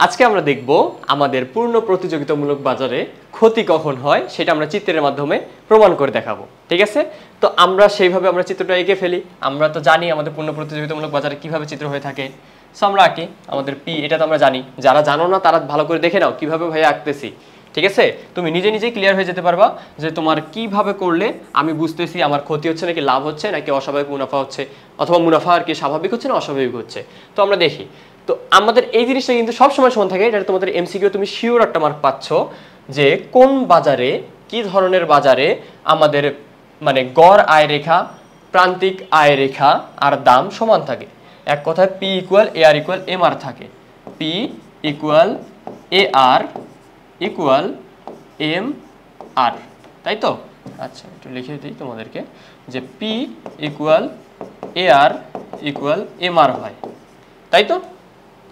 আজকে আমরা দেখব আমাদের পূর্ণ প্রতিযোগিতামূলক বাজারে ক্ষতি কখন হয় সেটা আমরা চিত্রের মাধ্যমে প্রমাণ করে দেখাবো। ঠিক আছে, তো আমরা সেইভাবে আমরা চিত্রটা এঁকে ফেলি। আমরা তো জানি আমাদের পূর্ণ প্রতিযোগিতামূলক বাজারে কিভাবে চিত্র হয়ে থাকে। সো আমরা আঁকি আমাদের পি, এটা তো আমরা জানি। যারা জানো না তারা ভালো করে দেখে নাও কিভাবে ভাই আঁকতেছি। ঠিক আছে, তুমি নিজে নিজেই ক্লিয়ার হয়ে যেতে পারবা যে তোমার কিভাবে করলে আমি বুঝতেছি আমার ক্ষতি হচ্ছে নাকি লাভ হচ্ছে নাকি অস্বাভাবিক মুনাফা হচ্ছে, অথবা মুনাফা আর কি স্বাভাবিক হচ্ছে না অস্বাভাবিক হচ্ছে। তো আমরা দেখি। তো আমাদের এই জিনিসটা কিন্তু সবসময় সমান থাকে। এটা তোমাদের এমসিকিউ তুমি শিওর একটা মার্ক পাচ্ছ যে কোন বাজারে কি ধরনের বাজারে আমাদের মানে গড় আয় রেখা, প্রান্তিক আয় রেখা আর দাম সমান থাকে। এক কথায় পি ইকুয়াল এ আর ইকুয়াল এম আর থাকে। পি ইকুয়াল এ আর ইকুয়াল এম আর, তাই তো? আচ্ছা, একটু লিখে দিই তোমাদেরকে যে পি ইকুয়াল এ আর ইকুয়াল এম আর হয়, তাই তো?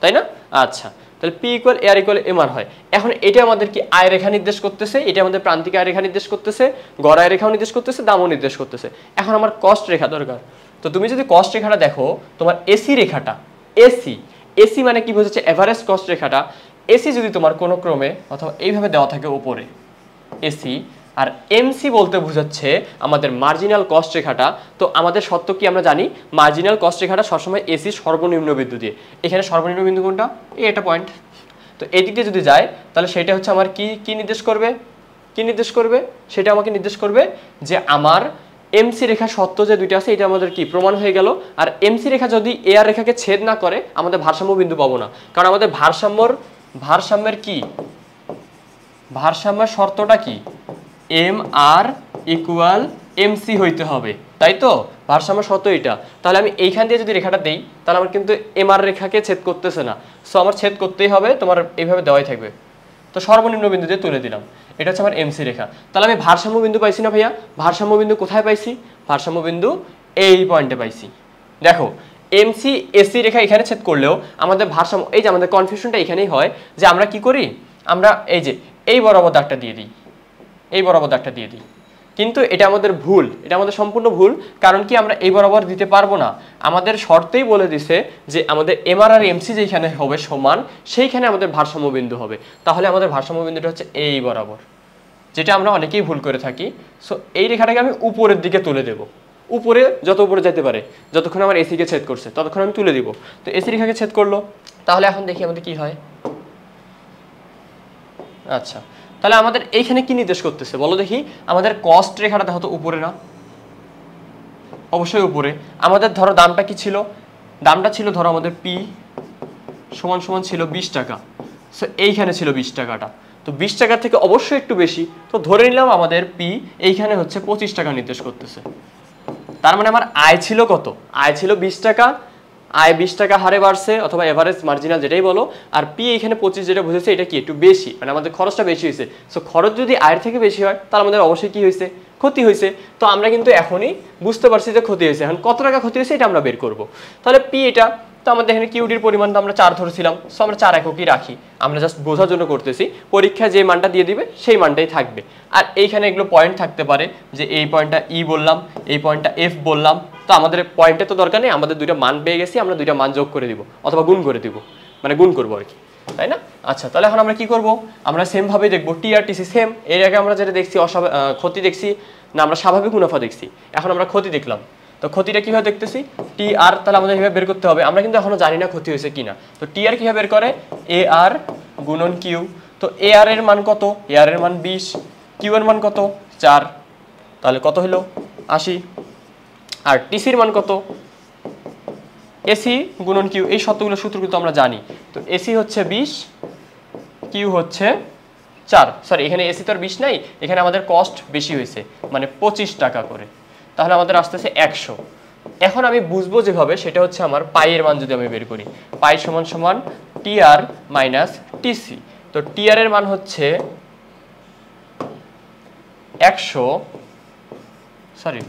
তাই না? আচ্ছা, তাহলে পি ইকুয়াল এ আর ইকুয়াল এম আর হয়। এখন এটা আমাদের কি আয় রেখা নির্দেশ করতেছে, এটা আমাদের প্রান্তিক আয় রেখা নির্দেশ করতেছে, গড় আয় রেখাও নির্দেশ করতেছে, দামও নির্দেশ করতেছে। এখন আমার কস্ট রেখা দরকার। তো তুমি যদি কস্ট রেখাটা দেখো, তোমার এসি রেখাটা, এসি এসি মানে কি বোঝাচ্ছে? এভারেজ কস্ট রেখাটা। এসি যদি তোমার কোনো ক্রমে অথবা এইভাবে দেওয়া থাকে উপরে এসি, আর এমসি বলতে বোঝাচ্ছে আমাদের মার্জিনাল কস্ট রেখাটা। তো আমাদের সত্য কি আমরা জানি, মার্জিনাল কস্ট রেখাটা সবসময় এসি সর্বনিম্ন বিন্দু দিয়ে। এখানে সর্বনিম্ন বিন্দু কোনটা? এই একটা পয়েন্ট। তো এই দিক দিয়ে যদি যায় তাহলে সেটা হচ্ছে আমার কি কি নির্দেশ করবে? কি নির্দেশ করবে? সেটা আমাকে নির্দেশ করবে যে আমার এমসি রেখা সত্য যে দুইটা আছে এটা আমাদের কি প্রমাণ হয়ে গেল। আর এমসি রেখা যদি এ আর রেখাকে ছেদ না করে আমাদের ভারসাম্য বিন্দু পাবো না, কারণ আমাদের ভারসাম্যের কি, ভারসাম্যের শর্তটা কি? এম আর ইকুয়াল এমসি হইতে হবে, তাই তো? ভারসাম্য শর্ত এটা। তাহলে আমি এইখান দিয়ে যদি রেখাটা দেই তাহলে আমার কিন্তু এম আর রেখাকে ছেদ করতেছে না। সো আমার ছেদ করতেই হবে, তোমার এইভাবে দেওয়াই থাকবে। তো সর্বনিম্ন বিন্দু দিয়ে তুলে দিলাম, এটা হচ্ছে আমার এমসি রেখা। তাহলে আমি ভারসাম্য বিন্দু পাইছি না ভাইয়া? ভারসাম্য বিন্দু কোথায় পাইছি? ভারসাম্য বিন্দু এই পয়েন্টে পাইছি। দেখো, এমসি এসি রেখা এখানে ছেদ করলেও আমাদের ভারসাম্য, এই যে আমাদের কনফিউশনটা এখানেই হয় যে আমরা কি করি, আমরা এই যে এই বরাবর দাগটা দিয়ে দিই, এই বরাবর দাগটা দিয়ে দিই। কিন্তু এটা আমাদের ভুল, এটা আমাদের সম্পূর্ণ ভুল। কারণ কি, আমরা এই বরাবর দিতে পারবো না। আমাদের শর্তেই বলে দিছে যে আমাদের এমআর আর এমসি যেখানে হবে সমান সেইখানে আমাদের ভারসাম্য বিন্দু হবে। তাহলে আমাদের ভারসাম্য বিন্দুটা হচ্ছে এই বরাবর, যেটা আমরা অনেকেই ভুল করে থাকি। সো এই রেখাটাকে আমি উপরের দিকে তুলে দেব, উপরে যত উপরে যেতে পারে, যতক্ষণ আমার এসিকে ছেদ করছে ততক্ষণ আমি তুলে দিব। তো এসি রেখাকে ছেদ করলো, তাহলে এখন দেখি আমাদের কি হয়। আচ্ছা, তাহলে আমাদের এইখানে কি নির্দেশ করতেছে বলো দেখি? আমাদের কস্ট রেখাটা দেখো তো উপরে না? অবশ্যই উপরে। আমাদের ধরো দামটা কি ছিল? দামটা ছিল ধরো আমাদের পি সমান সমান ছিল 20 টাকা। সো এইখানে ছিল 20 টাকাটা, তো 20 টাকার থেকে অবশ্যই একটু বেশি। তো ধরে নিলাম আমাদের পি এইখানে হচ্ছে 25 টাকা নির্দেশ করতেছে। তার মানে আমার আয় ছিল কত? আয় ছিল 20 টাকা। আয় 20 টাকা হারে বাড়ছে, অথবা এভারেজ মার্জিনাল যেটাই বলো। আর পি এখানে 25 যেটা বুঝেছে এটা কি একটু বেশি, মানে আমাদের খরচটা বেশি হয়েছে। সো খরচ যদি আয়ের থেকে বেশি হয় তাহলে আমাদের অবশ্যই কি হয়েছে? ক্ষতি হয়েছে। তো আমরা কিন্তু এখনই বুঝতে পারছি যে ক্ষতি হয়েছে। এখন কত টাকা ক্ষতি হয়েছে এটা আমরা বের করব। তাহলে পি এটা, তো আমাদের এখানে কিউডির পরিমাণ তো আমরা 4 ধরেছিলাম। সো আমরা 4 এককই রাখি, আমরা জাস্ট বোঝার জন্য করতেছি। পরীক্ষায় যে মানটা দিয়ে দিবে সেই মানটাই থাকবে। আর এইখানে এগুলো পয়েন্ট থাকতে পারে, যে এই পয়েন্টটা ই বললাম, এই পয়েন্টটা এফ বললাম। তো আমাদের পয়েন্টে তো দরকার নেই, আমাদের দুইটা মান পেয়ে গেছি, আমরা দুইটা মান যোগ করে দিব অথবা গুণ করে দিব, মানে গুণ করবো আর কি, তাই না? আচ্ছা, তাহলে এখন আমরা কি করব? আমরা সেম ভাবে দেখবো টি আর টিসি সেম। এর আগে আমরা যেটা দেখছি ক্ষতি দেখছি না, আমরা স্বাভাবিক মুনাফা দেখছি। এখন আমরা ক্ষতি দেখলাম। তো ক্ষতিটা কিভাবে দেখতেছি? টি আর, তাহলে আমাদের এভাবে বের করতে হবে। আমরা কিন্তু এখনো জানি না ক্ষতি হয়েছে কিনা। তো টি আর কিভাবে বের করে? এ আর গুণন কিউ। তো এ আর এর মান কত? এ আর এর মান 20, কিউ এর মান কত? 4, তাহলে কত হলো? 80। আর টিসির মান কত? এসি গুণন কিউ। এই সূত্র কিন্তু আমরা জানি। তো এসি হচ্ছে 20, কিউ হচ্ছে 4। সরি, এখানে এসি তো আর 20 নাই, এখানে আমাদের কস্ট বেশি হয়েছে, মানে 25 টাকা করে। তাহলে আমাদের আসতেছে 100। এখন আমি বুঝবো যেভাবে, সেটা হচ্ছে আমার পাইয়ের মান যদি আমি বের করি, পাই সমান সমান টি আর মাইনাস টিসি। তো টি আর এর মান হচ্ছে 100, সরি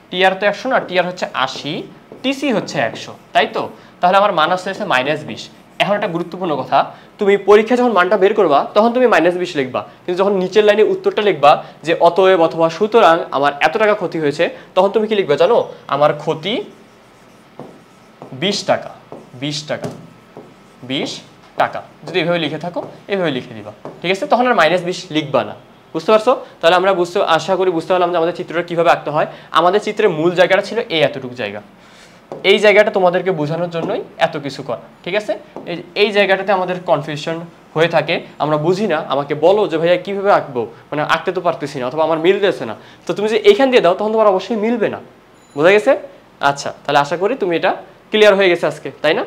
টি আর তো 100 না, টি আর হচ্ছে 80, টিসি হচ্ছে 100, তাই তো? তাহলে আমার মান আসছে -20। এখন একটা গুরুত্বপূর্ণ কথা, তুমি পরীক্ষা যখন মানটা বের করবা তখন তুমি -20 লিখবা, কিন্তু যখন নিচের লাইনে উত্তরটা লিখবা যে অতএব অথবা সুতরাং আমার এত টাকা ক্ষতি হয়েছে, তখন তুমি কি লিখবে জানো? আমার ক্ষতি 20 টাকা, 20 টাকা, 20 টাকা। যদি এভাবে লিখে থাকো এভাবে লিখে দিবা, ঠিক আছে? তখন আর -20 লিখবা না, বুঝতে পারছো? তাহলে আমরা আশা করি বুঝতে পারলাম যে আমাদের চিত্রটা কিভাবে আঁকতে হয়। আমাদের চিত্রের মূল জায়গাটা ছিল এতটুকু জায়গা, এই জায়গাটা তোমাদেরকে বোঝানোর জন্যই এত কিছু করা, ঠিক আছে? এই জায়গাটাতে আমাদের কনফিউশন হয়ে থাকে, আমরা বুঝি না, আমাকে বলো যে ভাইয়া কিভাবে আঁকবো, মানে আঁকতে তো পারতেছি না অথবা আমার মিলতেছে না। তো তুমি যে এইখান দিয়ে দাও তখন তোমার অবশ্যই মিলবে না, বোঝা গেছে? আচ্ছা, তাহলে আশা করি তুমি এটা ক্লিয়ার হয়ে গেছে আজকে, তাই না?